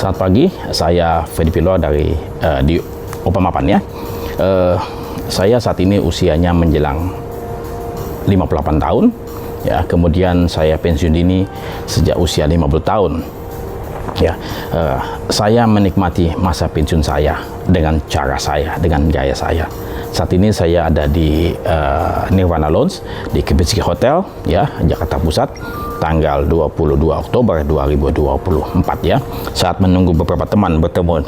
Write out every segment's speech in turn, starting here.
Selamat pagi, saya Fedi Pilor dari di Opamapan ya. Saya saat ini usianya menjelang 58 tahun ya. Kemudian saya pensiun dini sejak usia 50 tahun. Ya, saya menikmati masa pensiun saya dengan cara saya, dengan gaya saya. Saat ini saya ada di Nirvana Lounge di Kebisiki Hotel ya, Jakarta Pusat, tanggal 22 Oktober 2024 ya. Saat menunggu beberapa teman bertemu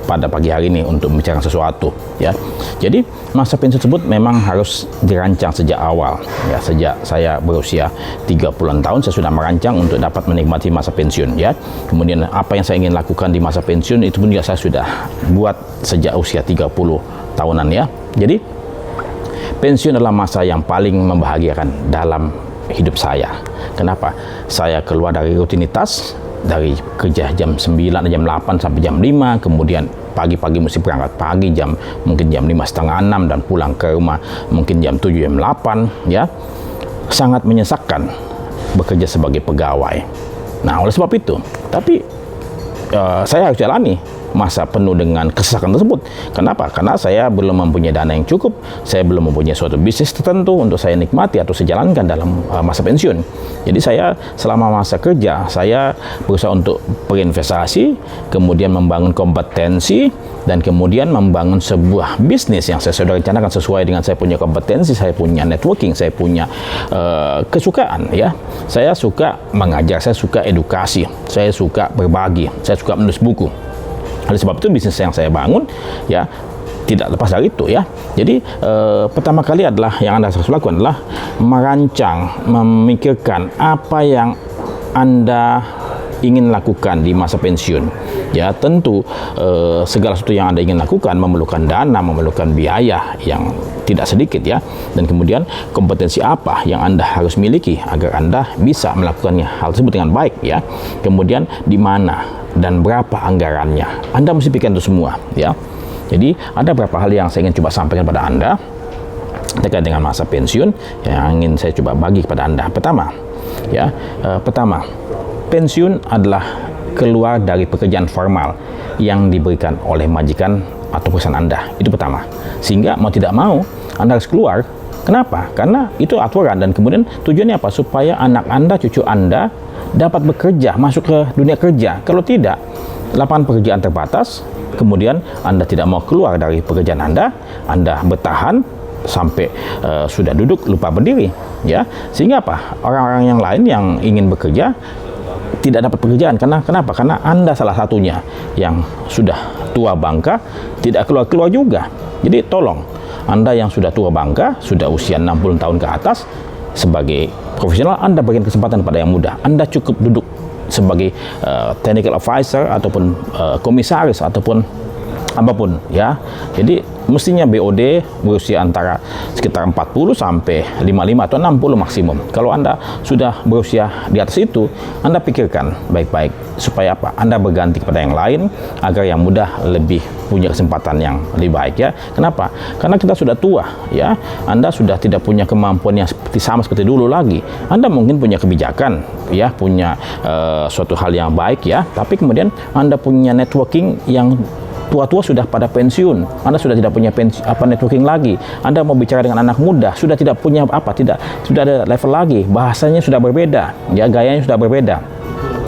pada pagi hari ini untuk membicarakan sesuatu ya. Jadi masa pensiun tersebut memang harus dirancang sejak awal ya. Sejak saya berusia 30-an tahun saya sudah merancang untuk dapat menikmati masa pensiun ya. Kemudian apa yang saya ingin lakukan di masa pensiun itu pun juga saya sudah buat sejak usia 30 tahunan ya. Jadi pensiun adalah masa yang paling membahagiakan dalam hidup saya. Kenapa? Saya keluar dari rutinitas, dari kerja jam 9, jam 8 sampai jam 5, kemudian pagi-pagi mesti berangkat pagi mungkin jam 5:30, 6 dan pulang ke rumah mungkin jam 7, jam 8 ya. Sangat menyesakkan bekerja sebagai pegawai. Nah, oleh sebab itu, tapi saya harus jalani masa penuh dengan kesesakan tersebut. Kenapa? Karena saya belum mempunyai dana yang cukup, saya belum mempunyai suatu bisnis tertentu untuk saya nikmati atau saya jalankan dalam masa pensiun. Jadi saya selama masa kerja, saya berusaha untuk berinvestasi, kemudian membangun kompetensi, dan kemudian membangun sebuah bisnis yang saya sudah rencanakan sesuai dengan saya punya kompetensi, saya punya networking, saya punya kesukaan ya. Saya suka mengajar, saya suka edukasi, saya suka berbagi, saya suka menulis buku. Oleh sebab itu bisnis yang saya bangun ya tidak lepas dari itu ya. Jadi pertama kali adalah yang Anda harus lakukan adalah merancang, memikirkan apa yang Anda ingin lakukan di masa pensiun ya. Tentu segala sesuatu yang Anda ingin lakukan memerlukan dana, memerlukan biaya yang tidak sedikit ya. Dan kemudian kompetensi apa yang Anda harus miliki agar Anda bisa melakukannya hal tersebut dengan baik ya. Kemudian di mana dan berapa anggarannya, Anda mesti pikirkan itu semua ya. Jadi ada beberapa hal yang saya ingin coba sampaikan pada Anda terkait dengan masa pensiun yang ingin saya coba bagi kepada Anda. Pertama ya, pensiun adalah keluar dari pekerjaan formal yang diberikan oleh majikan atau perusahaan Anda. Itu pertama. Sehingga mau tidak mau Anda harus keluar. Kenapa? Karena itu aturan, dan kemudian tujuannya apa? Supaya anak Anda, cucu Anda dapat bekerja, masuk ke dunia kerja. Kalau tidak, lapangan pekerjaan terbatas, kemudian Anda tidak mau keluar dari pekerjaan Anda bertahan sampai sudah duduk lupa berdiri ya. Sehingga apa? Orang-orang yang lain yang ingin bekerja tidak dapat pekerjaan. Kenapa? Karena Anda salah satunya yang sudah tua bangka tidak keluar-keluar juga. Jadi tolong, Anda yang sudah tua bangka, sudah usia 60 tahun ke atas, sebagai profesional Anda berikan kesempatan pada yang muda. Anda cukup duduk sebagai technical advisor ataupun komisaris ataupun apapun ya. Jadi mestinya BOD berusia antara sekitar 40 sampai 55 atau 60 maksimum. Kalau Anda sudah berusia di atas itu, Anda pikirkan baik-baik supaya apa? Anda berganti kepada yang lain agar yang muda lebih punya kesempatan yang lebih baik ya. Kenapa? Karena kita sudah tua ya. Anda sudah tidak punya kemampuan yang sama seperti dulu lagi. Anda mungkin punya kebijakan ya, punya suatu hal yang baik ya, tapi kemudian Anda punya networking yang tua-tua sudah pada pensiun, Anda sudah tidak punya networking lagi. Anda mau bicara dengan anak muda, sudah tidak punya sudah ada level lagi, bahasanya sudah berbeda, ya, gayanya sudah berbeda.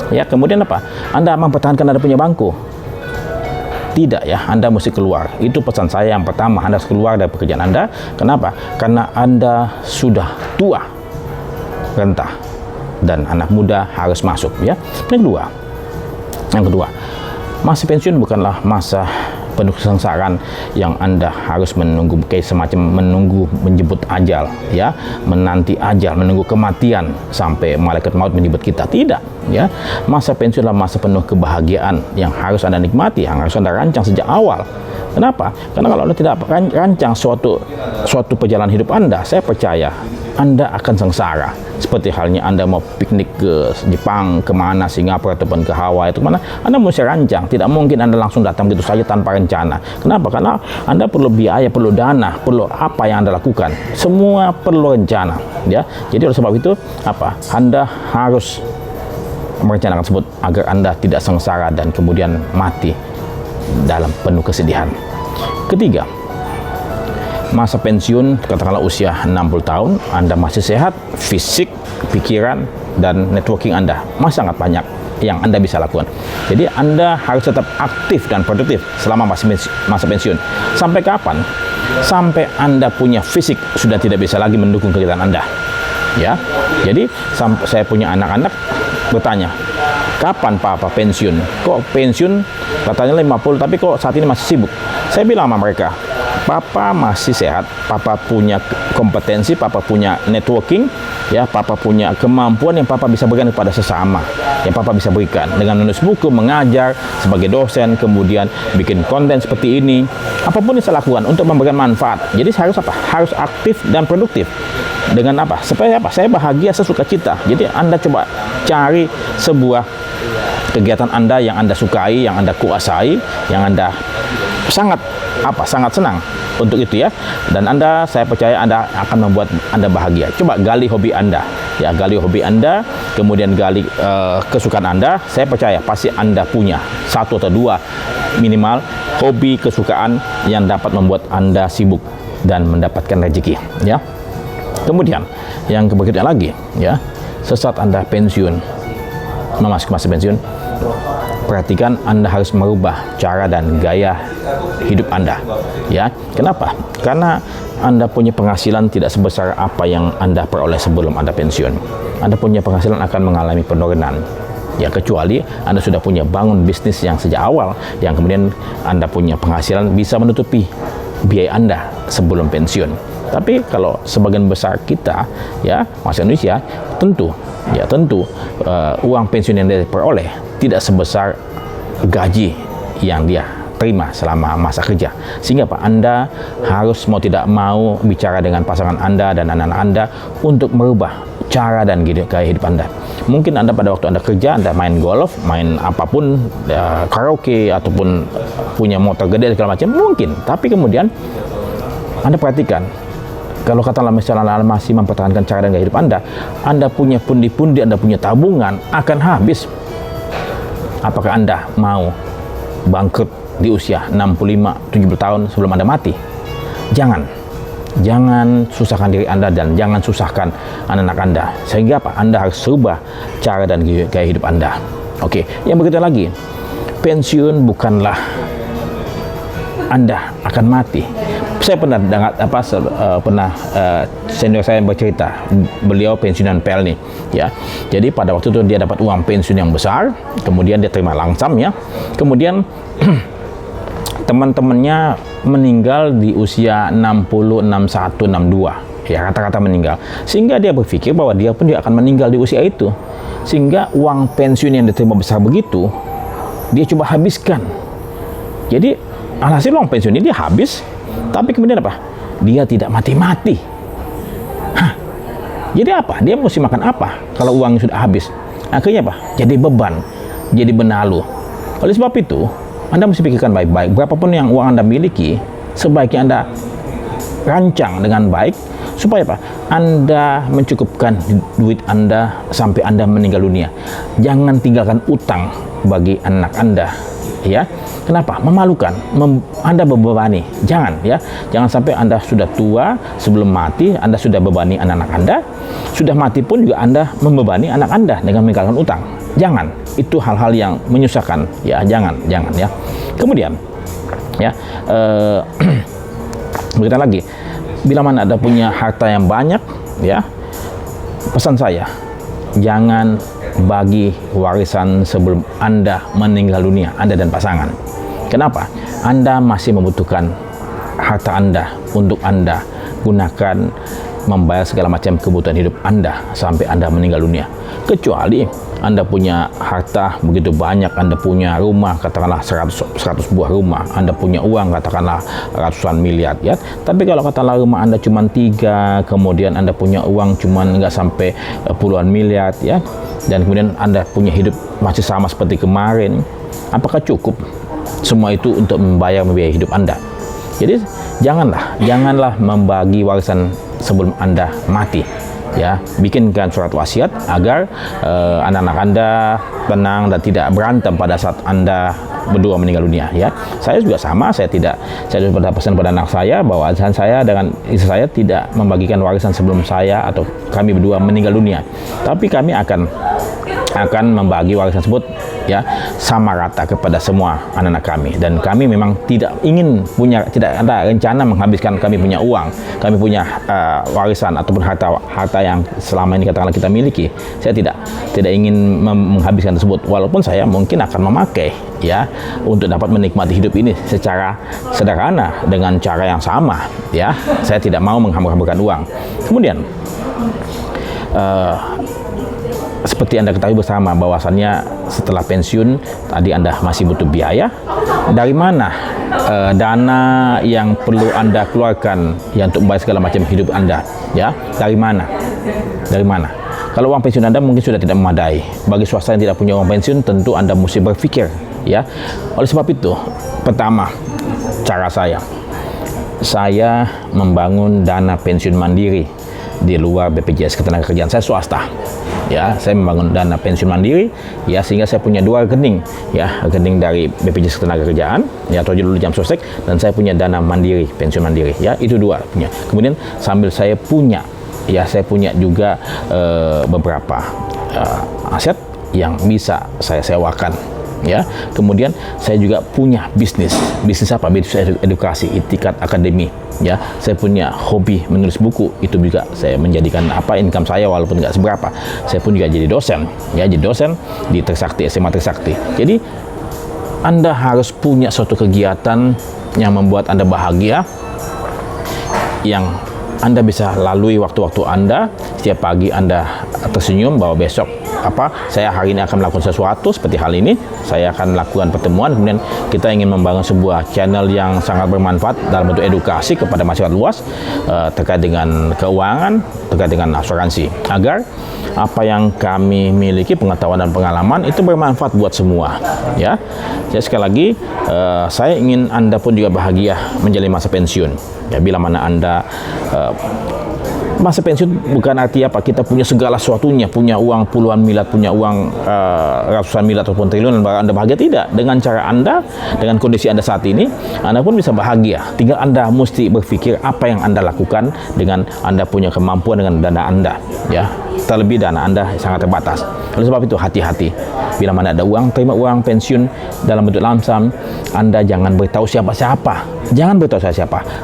Ya, kemudian apa? Anda mempertahankan Anda punya bangku? Tidak ya, Anda mesti keluar. Itu pesan saya yang pertama, Anda harus keluar dari pekerjaan Anda. Kenapa? Karena Anda sudah tua, rentah, dan anak muda harus masuk ya. Yang kedua, masa pensiun bukanlah masa penuh kesengsaraan yang Anda harus menunggu kayak semacam menunggu menjemput ajal ya, menanti ajal, menunggu kematian sampai malaikat maut menjemput kita. Tidak ya. Masa pensiun adalah masa penuh kebahagiaan yang harus Anda nikmati, yang harus Anda rancang sejak awal. Kenapa? Karena kalau Anda tidak rancang suatu perjalanan hidup Anda, saya percaya Anda akan sengsara. Seperti halnya Anda mau piknik ke Jepang, kemana, Singapura, ataupun ke Hawaii, atau kemana, Anda mesti rancang. Tidak mungkin Anda langsung datang begitu saja tanpa rencana. Kenapa? Karena Anda perlu biaya, perlu dana, perlu apa yang Anda lakukan. Semua perlu rencana. Ya. Jadi oleh sebab itu, Anda harus merencanakan tersebut agar Anda tidak sengsara dan kemudian mati dalam penuh kesedihan. Ketiga, masa pensiun, katakanlah usia 60 tahun, Anda masih sehat, fisik, pikiran, dan networking Anda masih sangat banyak yang Anda bisa lakukan. Jadi Anda harus tetap aktif dan produktif selama masa pensiun. Sampai kapan? Sampai Anda punya fisik sudah tidak bisa lagi mendukung kegiatan Anda. Ya, jadi saya punya anak-anak bertanya, kapan Papa pensiun? Kok pensiun katanya 50, tapi kok saat ini masih sibuk? Saya bilang sama mereka, Papa masih sehat, Papa punya kompetensi, Papa punya networking, ya, Papa punya kemampuan yang Papa bisa berikan kepada sesama, yang Papa bisa berikan dengan menulis buku, mengajar sebagai dosen, kemudian bikin konten seperti ini, apapun yang saya lakukan untuk memberikan manfaat. Jadi saya harus apa? Harus aktif dan produktif. Dengan apa? Supaya apa? Saya bahagia, sesuka cita. Jadi Anda coba cari sebuah kegiatan Anda yang Anda sukai, yang Anda kuasai, yang Anda sangat senang untuk itu, ya. Dan saya percaya Anda akan membuat Anda bahagia. Coba gali hobi Anda, ya, gali hobi Anda, kemudian gali kesukaan Anda. Saya percaya pasti Anda punya 1 atau 2 minimal hobi kesukaan yang dapat membuat Anda sibuk dan mendapatkan rezeki, ya. Kemudian yang berikutnya lagi, ya, sesaat Anda pensiun, memasuki masa pensiun, perhatikan Anda harus merubah cara dan gaya hidup Anda, ya. Kenapa? Karena Anda punya penghasilan tidak sebesar apa yang Anda peroleh sebelum Anda pensiun. Anda punya penghasilan akan mengalami penurunan, ya, kecuali Anda sudah punya bangun bisnis yang sejak awal, yang kemudian Anda punya penghasilan bisa menutupi biaya Anda sebelum pensiun. Tapi kalau sebagian besar kita, ya, masyarakat Indonesia, tentu uang pensiun yang dia peroleh tidak sebesar gaji yang dia terima selama masa kerja. Sehingga Pak, Anda harus mau tidak mau bicara dengan pasangan Anda dan anak-anak Anda untuk merubah cara dan gaya hidup Anda. Mungkin Anda pada waktu Anda kerja, Anda main golf, main apapun, karaoke, ataupun punya motor gede segala macam, mungkin. Tapi kemudian Anda perhatikan, kalau katakanlah misalnya Anda masih mempertahankan cara dan gaya hidup Anda punya pundi-pundi, Anda punya tabungan akan habis. Apakah Anda mau bangkrut di usia 65-70 tahun sebelum Anda mati? Jangan susahkan diri Anda dan jangan susahkan anak-anak Anda. Sehingga apa? Anda harus rubah cara dan gaya hidup Anda. Oke, yang berikutnya lagi, pensiun bukanlah Anda akan mati. Saya pernah dengar senior saya yang bercerita, beliau pensiunan PLN, ya. Jadi pada waktu itu dia dapat uang pensiun yang besar, kemudian dia terima langsam, ya. Kemudian teman-temannya meninggal di usia 60, 61, 62, ya, rata-rata meninggal. Sehingga dia berpikir bahwa dia pun akan meninggal di usia itu. Sehingga uang pensiun yang diterima besar begitu, dia coba habiskan. Jadi alhasil uang pensiun ini dia habis, tapi kemudian apa? Dia tidak mati-mati. Jadi apa? Dia mesti makan apa kalau uangnya sudah habis? Akhirnya apa? Jadi beban, jadi benalu. Oleh sebab itu, Anda mesti pikirkan baik-baik. Berapapun yang uang Anda miliki, sebaiknya Anda rancang dengan baik supaya apa? Anda mencukupkan duit Anda sampai Anda meninggal dunia. Jangan tinggalkan utang bagi anak Anda, ya. Kenapa? Memalukan, Anda membebani. Jangan, ya. Jangan sampai Anda sudah tua, sebelum mati Anda sudah bebani anak-anak Anda. Sudah mati pun juga Anda membebani anak Anda dengan meninggalkan utang. Jangan. Itu hal-hal yang menyusahkan, ya. Jangan, ya. Kemudian, ya, berita lagi, bila mana Anda punya harta yang banyak, ya, pesan saya, jangan bagi warisan sebelum Anda meninggal dunia, Anda dan pasangan. Kenapa? Anda masih membutuhkan harta Anda untuk Anda gunakan membayar segala macam kebutuhan hidup Anda sampai Anda meninggal dunia. Kecuali Anda punya harta begitu banyak, Anda punya rumah katakanlah 100 buah rumah, Anda punya uang katakanlah ratusan miliar, ya. Tapi kalau katakanlah rumah Anda cuma 3, kemudian Anda punya uang cuma nggak sampai puluhan miliar, ya, dan kemudian Anda punya hidup masih sama seperti kemarin, apakah cukup semua itu untuk membayar hidup Anda? Jadi janganlah membagi warisan sebelum Anda mati. ya, bikinkan surat wasiat agar anak-anak Anda tenang dan tidak berantem pada saat Anda berdua meninggal dunia, ya. Saya juga sama, saya sudah pesan pada anak saya bahwa saya dengan istri saya tidak membagikan warisan sebelum saya atau kami berdua meninggal dunia, tapi kami akan membagi warisan tersebut, ya, sama rata kepada semua anak-anak kami. Dan kami memang tidak ada rencana menghabiskan kami punya uang, kami punya warisan ataupun harta yang selama ini katakanlah kita miliki. Saya tidak ingin menghabiskan tersebut, walaupun saya mungkin akan memakai, ya, untuk dapat menikmati hidup ini secara sederhana dengan cara yang sama, ya. Saya tidak mau menghambur-hamburkan uang. Kemudian seperti Anda ketahui bersama bahwasannya setelah pensiun tadi Anda masih butuh biaya. Dari mana dana yang perlu Anda keluarkan ya untuk membayar segala macam hidup Anda, ya? Dari mana? Kalau uang pensiun Anda mungkin sudah tidak memadai. Bagi swasta yang tidak punya uang pensiun, tentu Anda mesti berpikir, ya. Oleh sebab itu, pertama, cara saya membangun dana pensiun mandiri di luar BPJS Ketenagakerjaan. Saya swasta, ya. Saya membangun dana pensiun mandiri, ya, sehingga saya punya 2 rekening, ya, rekening dari BPJS Ketenagakerjaan, ya, atau dulu jam sostek, dan saya punya dana mandiri, pensiun mandiri, ya, itu 2 punya. Kemudian sambil saya punya juga beberapa aset yang bisa saya sewakan, ya. Kemudian saya juga punya bisnis apa? Bisnis edukasi, Itikat Academy, ya. Saya punya hobi menulis buku, itu juga saya menjadikan income saya walaupun nggak seberapa. Saya pun juga jadi dosen, ya, jadi dosen di Trisakti, SMA Trisakti. Jadi Anda harus punya suatu kegiatan yang membuat Anda bahagia, yang Anda bisa lalui waktu-waktu Anda. Setiap pagi Anda tersenyum bahwa besok saya hari ini akan melakukan sesuatu seperti hal ini, saya akan melakukan pertemuan, kemudian kita ingin membangun sebuah channel yang sangat bermanfaat dalam bentuk edukasi kepada masyarakat luas terkait dengan keuangan, terkait dengan asuransi, agar apa yang kami miliki, pengetahuan dan pengalaman itu bermanfaat buat semua, ya. Jadi sekali lagi saya ingin Anda pun juga bahagia menjalani masa pensiun, ya. Bila mana Anda masa pensiun bukan arti kita punya segala sesuatunya, punya uang puluhan miliar, punya uang ratusan miliar ataupun triliun, dan Anda bahagia. Tidak. Dengan cara Anda, dengan kondisi Anda saat ini, Anda pun bisa bahagia. Tinggal Anda mesti berpikir apa yang Anda lakukan dengan Anda punya kemampuan dengan dana Anda, ya. Terlebih dana Anda sangat terbatas. Oleh sebab itu, hati-hati. Bila mana ada uang, terima uang pensiun dalam bentuk lamsam. Anda jangan beritahu siapa-siapa.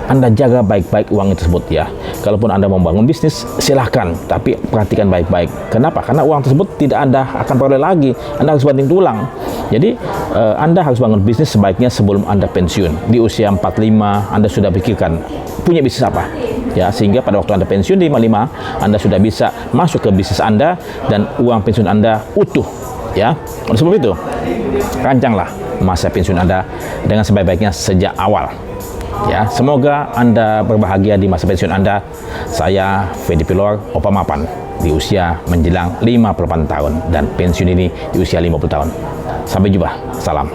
Anda jaga baik-baik uang tersebut, ya. Kalaupun Anda mau bangun bisnis, silahkan, tapi perhatikan baik-baik. Kenapa? Karena uang tersebut tidak Anda akan peroleh lagi. Anda harus banting tulang. Jadi Anda harus bangun bisnis sebaiknya sebelum Anda pensiun. Di usia 45 Anda sudah pikirkan punya bisnis apa, ya, sehingga pada waktu Anda pensiun di 55 Anda sudah bisa masuk ke bisnis Anda dan uang pensiun Anda utuh, ya. Oleh sebab itu, rancanglah masa pensiun Anda dengan sebaik-baiknya sejak awal, ya. Semoga Anda berbahagia di masa pensiun Anda. Saya Fedi Pilor, Opa Mapan, di usia menjelang 58 tahun dan pensiun ini di usia 50 tahun. Sampai jumpa. Salam.